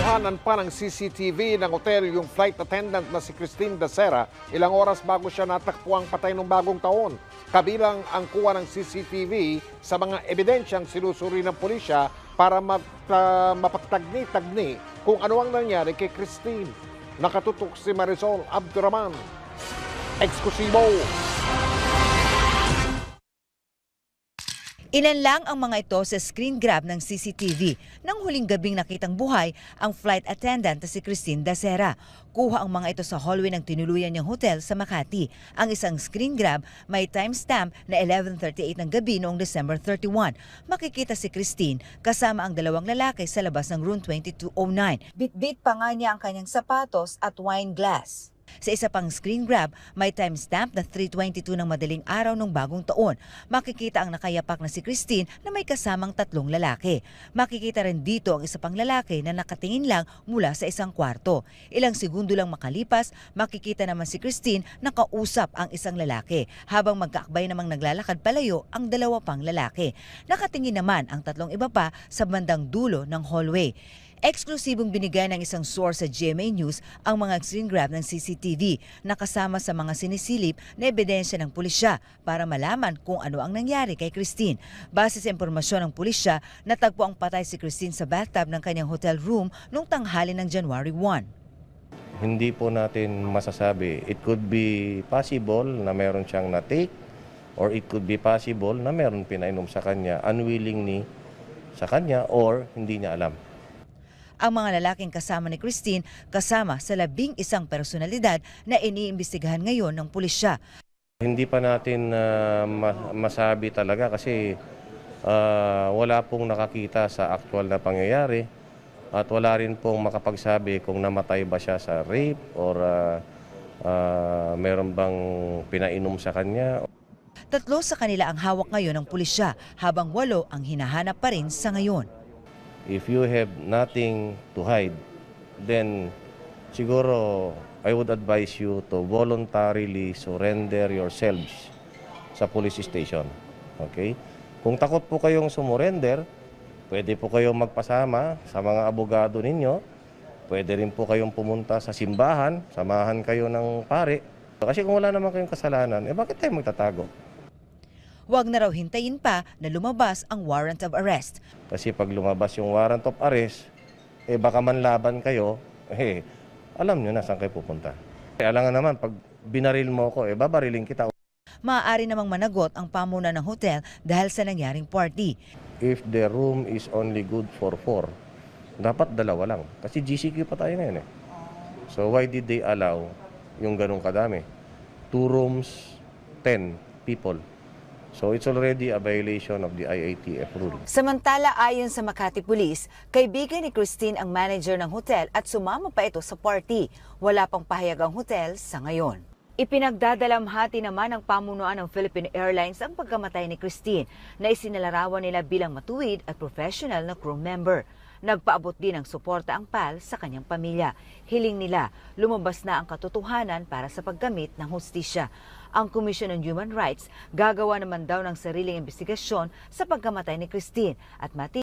Nakuhanan pa ng CCTV ng hotel yung flight attendant na si Christine Dacera ilang oras bago siya natakpuang patay noong bagong taon. Kabilang ang kuha ng CCTV sa mga ebidensyang sinusuri ng pulisya para mapagtagni-tagni kung ano ang nangyari kay Christine. Nakatutok si Marisol Abduraman. Eksklusibo! Ilan lang ang mga ito sa screen grab ng CCTV nang huling gabing nakitang buhay ang flight attendant na si Christine Dacera. Kuha ang mga ito sa hallway ng tinuluyan niyang hotel sa Makati. Ang isang screen grab may timestamp na 11:38 ng gabi noong December 31. Makikita si Christine kasama ang dalawang lalaki sa labas ng room 2209. Bit-bit pa nga niya ang kanyang sapatos at wine glass. Sa isa pang screen grab, may timestamp na 3:22 ng madaling araw ng bagong taon. Makikita ang nakayapak na si Christine na may kasamang tatlong lalaki. Makikita rin dito ang isa pang lalaki na nakatingin lang mula sa isang kwarto. Ilang segundo lang makalipas, makikita naman si Christine nakausap ang isang lalaki habang magkaakbay namang naglalakad palayo ang dalawa pang lalaki. Nakatingin naman ang tatlong iba pa sa bandang dulo ng hallway. Eksklusibong binigay ng isang source sa GMA News ang mga screen grab ng CCTV na kasama sa mga sinisilip na ebidensya ng pulisya para malaman kung ano ang nangyari kay Christine. Base sa impormasyon ng pulisya, natagpo ang patay si Christine sa bathtub ng kanyang hotel room noong tanghali ng January 1. Hindi po natin masasabi. It could be possible na meron siyang na-take or it could be possible na meron pinainom sa kanya unwillingly sa kanya or hindi niya alam. Ang mga lalaking kasama ni Christine kasama sa 11 personalidad na iniimbestigahan ngayon ng pulisya. Hindi pa natin masabi talaga kasi wala pong nakakita sa aktual na pangyayari at wala rin pong makapagsabi kung namatay ba siya sa rape or meron bang pinainom sa kanya. 3 sa kanila ang hawak ngayon ng pulisya habang 8 ang hinahanap pa rin sa ngayon. If you have nothing to hide, then siguro I would advise you to voluntarily surrender yourselves sa police station. Okay? Kung takot po kayong sumurrender, pwede po kayong magpasama sa mga abogado ninyo. Pwede rin po kayong pumunta sa simbahan, samahan kayo ng pare. Kasi kung wala naman kayong kasalanan, bakit tayo magtatago? Huwag na raw hintayin pa na lumabas ang warrant of arrest. Kasi pag lumabas yung warrant of arrest, baka manlaban kayo, alam nyo na saan kayo pupunta. Alangan naman, pag binaril mo ko, babariling kita. Maaari namang managot ang pamunan ng hotel dahil sa nangyaring party. If the room is only good for 4, dapat 2 lang. Kasi GCQ pa tayo ngayon . So why did they allow yung ganong kadami? 2 rooms, 10 people. So it's already a violation of the IATF rule. Samantala, ayon sa Makati Police, kaibigan ni Christine ang manager ng hotel at sumama pa ito sa party. Wala pang pahayag ang hotel sa ngayon. Ipinagdadalamhati naman ng pamunuan ng Philippine Airlines ang pagkamatay ni Christine na isinalarawan nila bilang matuwid at professional na crew member. Nagpaabot din ng suporta ang PAL sa kanyang pamilya. Hiling nila, lumabas na ang katotohanan para sa paggamit ng hustisya. Ang Commission on Human Rights gagawa naman daw ng sariling investigasyon sa pagkamatay ni Christine at